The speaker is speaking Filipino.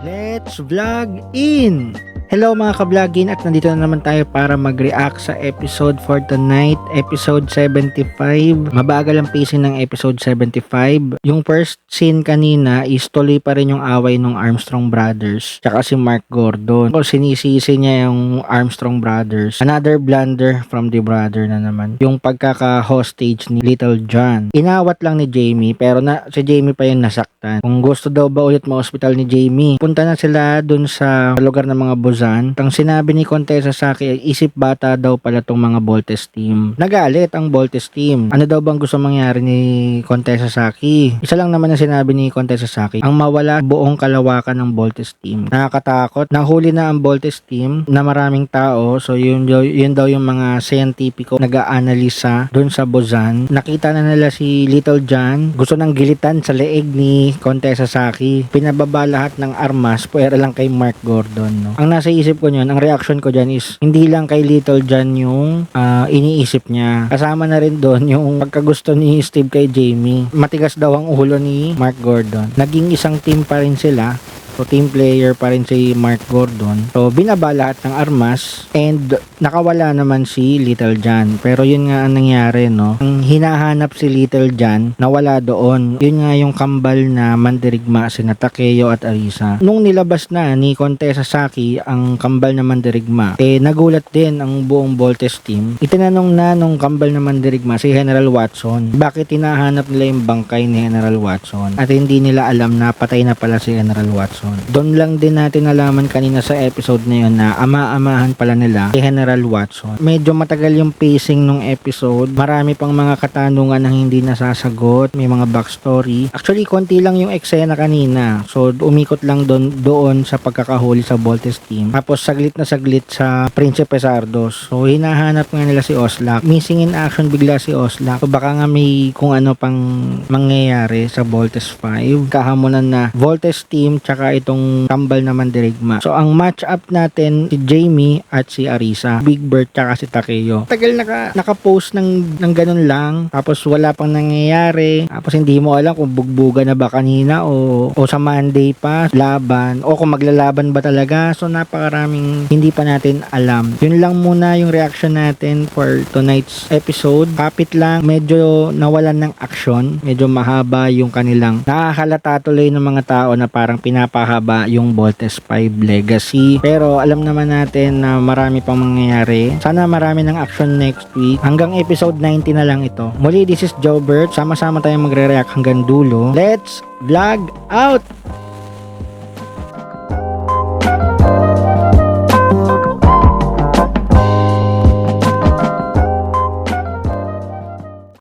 Let's vlog in! Hello mga ka-vlogin at nandito na naman tayo para mag-react sa episode for tonight, episode 75. Mabagal ang pacing ng episode 75. Yung first scene kanina is tuloy pa rin yung away ng Armstrong Brothers tsaka si Mark Gordon. So, sinisisi niya yung Armstrong Brothers. Another blunder from the brother na naman. Yung pagkaka-hostage ni Little John. Inawat lang ni Jamie pero si Jamie pa yung nasaktan. Kung gusto daw ba ulit ma-hospital ni Jamie, punta na sila dun sa lugar ng mga Buzan. Ang sinabi ni Contessa Saki, isip bata daw pala tong mga Voltes team. Nagalit ang Voltes team. Ano daw bang gusto mangyari ni Contessa Saki? Isa lang naman ang sinabi ni Contessa Saki, ang mawala buong kalawakan ng Voltes team. Nakakatakot. Nahuli na ang Voltes team na maraming tao. So yun daw yung mga scientifico nag-aanalisa dun sa Buzan. Nakita na nila si Little John. Gusto nang gilitan sa leeg ni Contessa Saki. Pinababa lahat ng armas puwera lang kay Mark Gordon. No? Ang nasa isip ko niyan, ang reaction ko dyan is hindi lang kay Little John yung iniisip niya. Kasama na rin doon yung pagkagusto ni Steve kay Jamie. Matigas daw ang ulo ni Mark Gordon. Naging isang team pa rin sila. So, team player pa rin si Mark Gordon. So, binaba lahat ng armas and nakawala naman si Little John. Pero yun nga ang nangyari, no? Ang hinahanap si Little John, nawala doon. Yun nga yung kambal na mandirigma si Takeo at Arisa. Nung nilabas na ni Contessa Saki ang kambal na mandirigma, nagulat din ang buong Voltes team. Itinanong na nung kambal na mandirigma si General Watson, bakit hinahanap nila yung bangkay ni General Watson? At hindi nila alam na patay na pala si General Watson. Doon lang din natin nalaman kanina sa episode na yun na ama-amahan pala nila si General Watson. Medyo matagal yung pacing ng episode. Marami pang mga katanungan na hindi nasasagot. May mga backstory. Actually, konti lang yung eksena kanina. So, umikot lang doon sa pagkakahuli sa Voltes team. Tapos, saglit na saglit sa Prinsipe Sardos. So, hinahanap nga nila si Oslak. Missing in action bigla si Oslak. So, baka nga may kung ano pang mangyayari sa Voltes 5. Kahamunan na Voltes team tsaka itong kambal na mandirigma. So, ang match up natin si Jamie at si Arisa. Big Bird tsaka si Takeo. Tagal naka-post ng ganun lang. Tapos, wala pang nangyayari. Tapos, hindi mo alam kung bugbuga na ba kanina o sa Monday pa laban o kung maglalaban ba talaga. So, napakaraming hindi pa natin alam. Yun lang muna yung reaction natin for tonight's episode. Kapit lang, medyo nawalan ng action. Medyo mahaba yung kanilang nakakalata tuloy ng mga tao na parang pinapahaba yung Voltes 5 Legacy. Pero alam naman natin na marami pang mangyayari. Sana marami ng action next week. Hanggang episode 90 na lang ito. Muli, this is Jobert. Sama-sama tayong magre-react hanggang dulo. Let's vlog out!